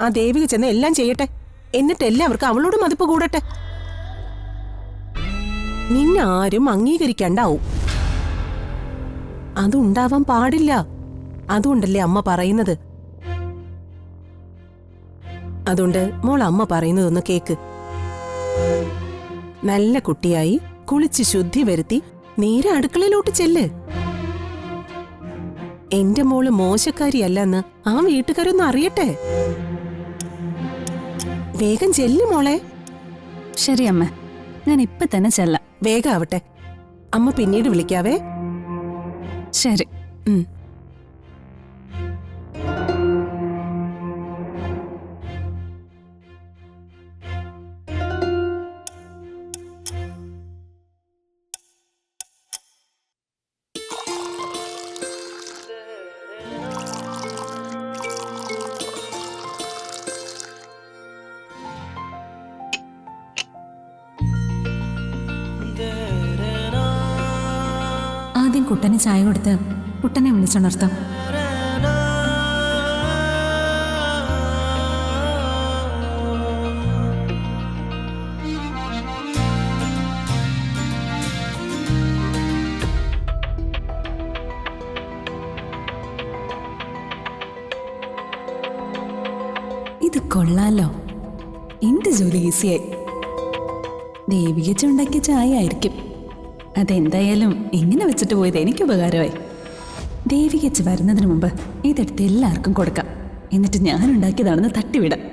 ആ ദേവിക ചെന്ന് എല്ലാം ചെയ്യട്ടെ. എന്നിട്ട് എല്ലാവർക്കും അവളോട് മതിപ്പ് കൂടട്ടെ. നിന്നെ ആരും അംഗീകരിക്കണ്ടാവും. അതുണ്ടാവാൻ പാടില്ല. അതുകൊണ്ടല്ലേ അമ്മ പറയുന്നത്. അതുകൊണ്ട് മോൾ അമ്മ പറയുന്നതൊന്ന് കേക്ക്. നല്ല കുട്ടിയായി കുളിച്ച് ശുദ്ധി വരുത്തി നേരെ അടുക്കളയിലോട്ട് ചെല്ല്. എന്റെ മോള് മോശക്കാരിയല്ലെന്ന് ആ വീട്ടുകാരൊന്നും അറിയട്ടെ. വേഗം ചെല്ലു മോളെ. ശരി അമ്മ, ഞാൻ ഇപ്പൊ തന്നെ ചെല്ലാം. വേഗം ആവട്ടെ. അമ്മ പിന്നീട് വിളിക്കാവേ. ശരി. ആദ്യം കുട്ടന് ചായ കൊടുത്ത് കുട്ടനെ വിളിച്ചുണർത്താം. ഇത് കൊള്ളാലോ, എന്റെ ജോലി ഈസിയായി. ദേവികച്ച ഉണ്ടാക്കിയ ചായ ആയിരിക്കും. അതെന്തായാലും ഇങ്ങനെ വെച്ചിട്ട് പോയത് എനിക്ക് ഉപകാരമായി. ദേവികച്ച് വരുന്നതിന് മുമ്പ് ഇതെടുത്ത് എല്ലാവർക്കും കൊടുക്കാം. എന്നിട്ട് ഞാൻ ഉണ്ടാക്കിയതാണെന്ന് തട്ടിവിടാം.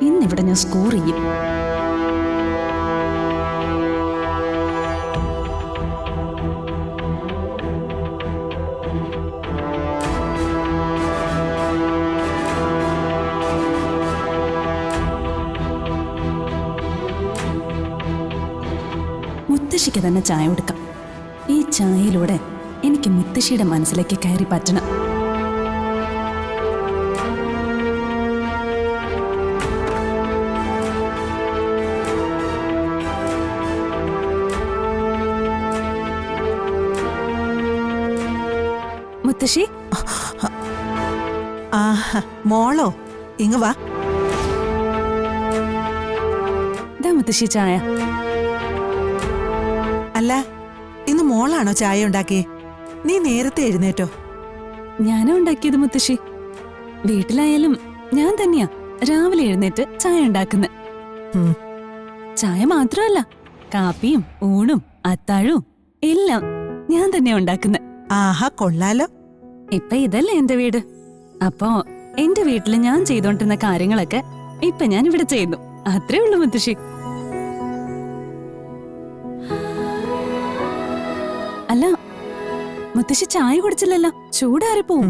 ഇന്നിവിടെ ഞാൻ സ്കോർ ചെയ്യും. മുത്തശ്ശിക്ക് തന്നെ ചായ കൊടുക്കാം. ഈ ചായയിലൂടെ എനിക്ക് മുത്തശ്ശിയുടെ മനസ്സിലേക്ക് കയറി പറ്റണം. മുത്തശ്ശി. മോളോ, ഇങ്ങ് വാ. ദാ മുത്തശ്ശി ചായ. അല്ല, ഇന്ന് മോളാണോ ചായ ഉണ്ടാക്കിയേ? നീ നേരത്തെ എഴുന്നേറ്റോ? ഞാനാ ഉണ്ടാക്കിയത് മുത്തശ്ശി. വീട്ടിലായാലും ഞാൻ തന്നെയാ രാവിലെ എഴുന്നേറ്റ് ചായ ഉണ്ടാക്കുന്നത്. ചായ മാത്രമല്ല, കാപ്പിയും ഊണും അത്താഴവും എല്ലാം ഞാൻ തന്നെയാ ഉണ്ടാക്കുന്നത്. ആഹാ, കൊള്ളാലോ. ഇപ്പൊ ഇതല്ലേ എന്റെ വീട്. അപ്പോ എന്റെ വീട്ടില് ഞാൻ ചെയ്തോണ്ടിരുന്ന കാര്യങ്ങളൊക്കെ ഇപ്പൊ ഞാൻ ഇവിടെ ചെയ്യുന്നു. അത്രേ ഉള്ളൂ മുത്തശ്ശി. അല്ല, മുത്തശ്ശി ചായ കുടിച്ചില്ലല്ലോ, ചൂടാറിപ്പോവും.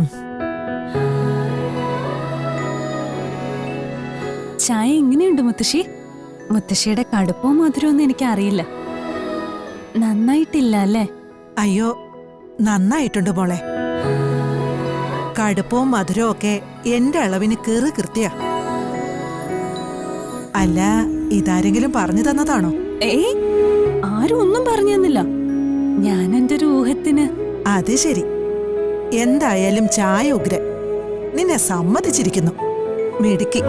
ചായ എങ്ങനെയുണ്ട് മുത്തശ്ശി? മുത്തശ്ശിയുടെ കടുപ്പവും മധുരമൊന്നും എനിക്ക് അറിയില്ല. നന്നായിട്ടില്ല അല്ലേ? അയ്യോ, നന്നായിട്ടുണ്ട് മോളെ. കടുപ്പവും മധുരവും ഒക്കെ എന്റെ അളവിന് കീറി കൃത്യ. അല്ല, ഇതാരെങ്കിലും പറഞ്ഞു തന്നതാണോ? ഏയ്, ആരും ഒന്നും പറഞ്ഞു തന്നില്ല. ഞാൻ എന്റെ ഒരു ഊഹത്തിന്. അത് ശരി. എന്തായാലും ചായ ഉഗ്രൻ. നിന്നെ സമ്മതിച്ചിരിക്കുന്നു. മിടുക്കി.